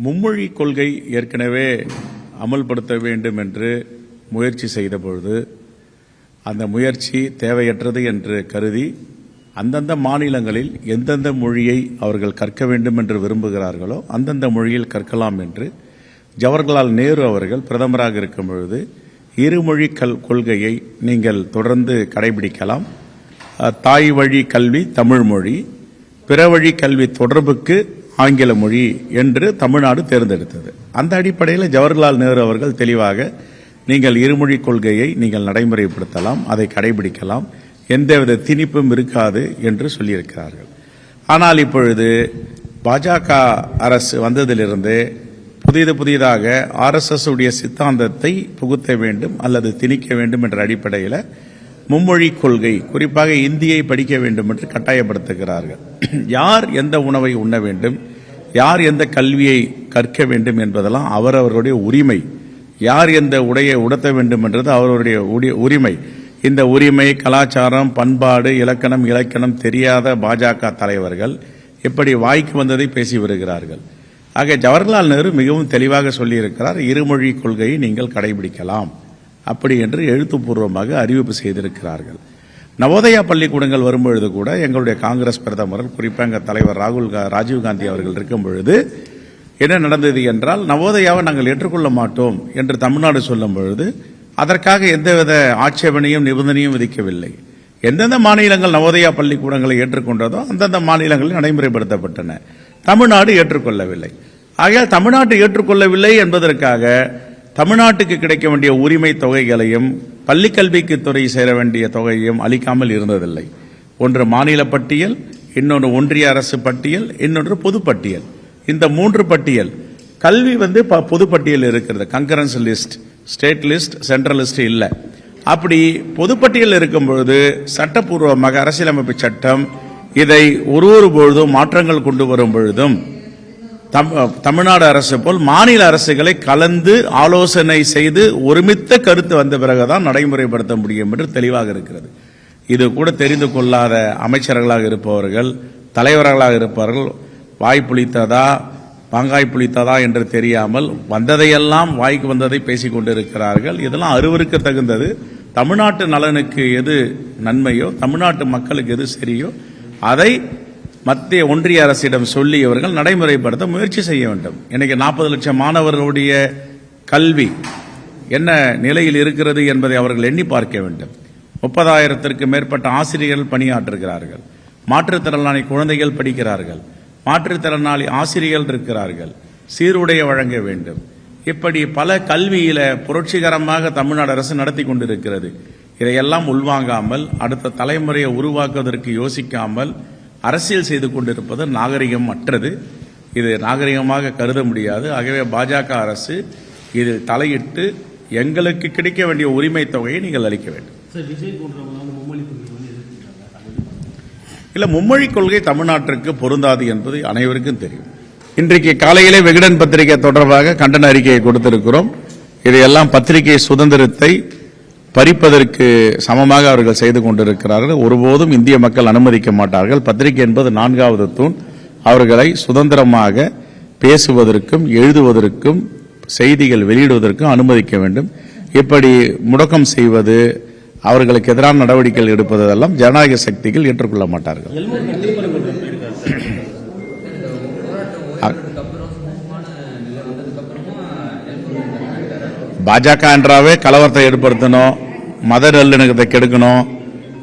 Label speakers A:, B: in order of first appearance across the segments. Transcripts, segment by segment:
A: மும்மொழி கொள்கை ஏற்கனவே அமல்படுத்த வேண்டும் என்று முயற்சி செய்த பொழுது அந்த முயற்சி தேவையற்றது என்று கருதி அந்தந்த மாநிலங்களில் எந்தெந்த மொழியை அவர்கள் கற்க வேண்டும் என்று விரும்புகிறார்களோ அந்தந்த மொழியில் கற்கலாம் என்று ஜவஹர்லால் நேரு அவர்கள் பிரதமராக இருக்கும் பொழுது இருமொழி கொள்கையை நீங்கள் தொடர்ந்து கடைபிடிக்கலாம். தாய் வழி கல்வி தமிழ் மொழி, பிற வழி கல்வி தொடர்புக்கு ஆங்கில மொழி என்று தமிழ்நாடு தேர்ந்தெடுத்தது. அந்த அடிப்படையில் ஜவஹர்லால் நேரு அவர்கள் தெளிவாக நீங்கள் இருமொழி கொள்கையை நீங்கள் நடைமுறைப்படுத்தலாம், அதை கடைபிடிக்கலாம், எந்தவித திணிப்பும் இருக்காது என்று சொல்லியிருக்கிறார்கள். ஆனால் இப்பொழுது பாஜக அரசு வந்ததிலிருந்து புதிதாக RSS உடைய சித்தாந்தத்தை புகுத்த வேண்டும் அல்லது திணிக்க வேண்டும் என்ற அடிப்படையில் மும்மொழி கொள்கை, குறிப்பாக இந்தியை படிக்க வேண்டும் என்று கட்டாயப்படுத்துகிறார்கள். யார் எந்த உணவை உண்ண வேண்டும், யார் எந்த கல்வியை கற்க வேண்டும் என்பதெல்லாம் அவரவர்களுடைய உரிமை. யார் எந்த உடையை உடுத்த வேண்டும் என்றது அவருடைய உரிமை. இந்த உரிமை, கலாச்சாரம், பண்பாடு, இலக்கணம் தெரியாத பாஜக தலைவர்கள் இப்படி வாய்க்கு வந்ததை பேசி வருகிறார்கள். ஆக ஜவஹர்லால் நேரு மிகவும் தெளிவாக சொல்லியிருக்கிறார், இருமொழி கொள்கையை நீங்கள் கடைபிடிக்கலாம் அப்படி என்று எழுத்துப்பூர்வமாக அறிவிப்பு செய்திருக்கிறார்கள். நவோதயா பள்ளிக்கூடங்கள் வரும்பொழுது கூட எங்களுடைய காங்கிரஸ் பிரதமர், குறிப்பாக எங்கள் தலைவர் ராஜீவ்காந்தி அவர்கள் இருக்கும் பொழுது என்ன நடந்தது என்றால், நவோதயாவை நாங்கள் ஏற்றுக்கொள்ள மாட்டோம் என்று தமிழ்நாடு சொல்லும் பொழுது அதற்காக எந்தவித ஆட்சேபனையும் நிபந்தனையும் விதிக்கவில்லை. எந்தெந்த மாநிலங்கள் நவோதயா பள்ளிக்கூடங்களை ஏற்றுக்கொண்டதோ அந்தந்த மாநிலங்களில் நடைமுறைப்படுத்தப்பட்டன. தமிழ்நாடு ஏற்றுக்கொள்ளவில்லை. ஆகையால் தமிழ்நாடு ஏற்றுக்கொள்ளவில்லை என்பதற்காக தமிழ்நாட்டுக்கு கிடைக்க வேண்டிய உரிமை தொகைகளையும் பள்ளிக்கல்விக்கு துறை சேர வேண்டிய தொகையையும் அளிக்காமல் இருந்ததில்லை. ஒன்று மாநில பட்டியல், இன்னொன்று ஒன்றிய அரசு பட்டியல், இன்னொன்று பொதுப்பட்டியல். இந்த 3 பட்டியல். கல்வி பொதுப்பட்டியல் இருக்கிறது, concurrent list, state list, central list இல்லை. அப்படி பொதுப்பட்டியல் இருக்கும் பொழுது சட்டப்பூர்வமாக அரசியலமைப்பு சட்டம் இதை ஒரு பொழுதும் மாற்றங்கள் கொண்டு வரும் பொழுதும் தமிழ்நாடு அரசு போல் மாநில அரசுகளை கலந்து ஆலோசனை செய்து ஒருமித்த கருத்து வந்த பிறகுதான் நடைமுறைப்படுத்த முடியும் என்று தெளிவாக இருக்கிறது. இது கூட தெரிந்து கொள்ளாத அமைச்சர்களாக இருப்பவர்கள், தலைவர்களாக இருப்பவர்கள் வாய் புளித்ததா பாங்காய் புளித்ததா என்று தெரியாமல் வந்ததையெல்லாம் வாய்க்கு வந்ததை பேசிக் கொண்டிருக்கிறார்கள். இதெல்லாம் அருவருக்கு தகுந்தது. தமிழ்நாட்டு நலனுக்கு எது நன்மையோ, தமிழ்நாட்டு மக்களுக்கு எது சரியோ அதை மத்திய ஒன்றிய அரசிடம் சொல்லி இவர்கள் நடைமுறைப்படுத்த முயற்சி செய்ய வேண்டும். இன்னைக்கு 40 லட்சம் மாணவர்களுடைய கல்வி என்ன நிலையில் இருக்கிறது என்பதை அவர்கள் எண்ணி பார்க்க வேண்டும். 30,000த்திற்கு மேற்பட்ட ஆசிரியர்கள் பணியாற்றுகிறார்கள். மாற்றுத்திறனாளி குழந்தைகள் படிக்கிறார்கள். மாற்றுத்திறனாளி ஆசிரியர்கள் இருக்கிறார்கள். சீருடைய வழங்க வேண்டும். இப்படி பல கல்வியில புரட்சிகரமாக தமிழ்நாடு அரசு நடத்தி கொண்டிருக்கிறது. இதையெல்லாம் உள்வாங்காமல் அடுத்த தலைமுறையை உருவாக்குவதற்கு யோசிக்காமல் அரசியல் செய்து கொண்டிருப்பது நாகரிகம் அற்றது. இது நாகரிகமாக கருத முடியாது. ஆகவே பாஜக அரசு இதில் தலையிட்டு எங்களுக்கு கிடைக்க வேண்டிய உரிமை தொகையை நீங்கள் அளிக்க வேண்டும். இல்ல, மும்மொழி கொள்கை தமிழ்நாட்டிற்கு பொருந்தாது என்பது அனைவருக்கும் தெரியும். இன்றைக்கு காலையிலே விகடன் பத்திரிகை தொடர்பாக கண்டன அறிக்கையை கொடுத்திருக்கிறோம். இதையெல்லாம் பத்திரிகை சுதந்திரத்தை பறிப்பதற்கு சமமாக அவர்கள் செய்து கொண்டிருக்கிறார்கள். ஒருபோதும் இந்திய மக்கள் அனுமதிக்க மாட்டார்கள். பத்திரிகை என்பது 4வது தூண். அவர்களை சுதந்திரமாக பேசுவதற்கும் எழுதுவதற்கும் செய்திகள் வெளியிடுவதற்கும் அனுமதிக்க வேண்டும். இப்படி முடக்கம் செய்வது, அவர்களுக்கு எதிரான நடவடிக்கைகள் எடுப்பதெல்லாம் ஜனநாயக சக்திகள் ஏற்றுக்கொள்ள மாட்டார்கள். பாஜக என்றாவே கலவரத்தை ஏற்படுத்தணும், மத நல்லிணக்கத்தை கெடுக்கணும்,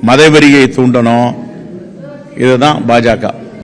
A: மதவெறியை தூண்டணும். இதுதான் பாஜக.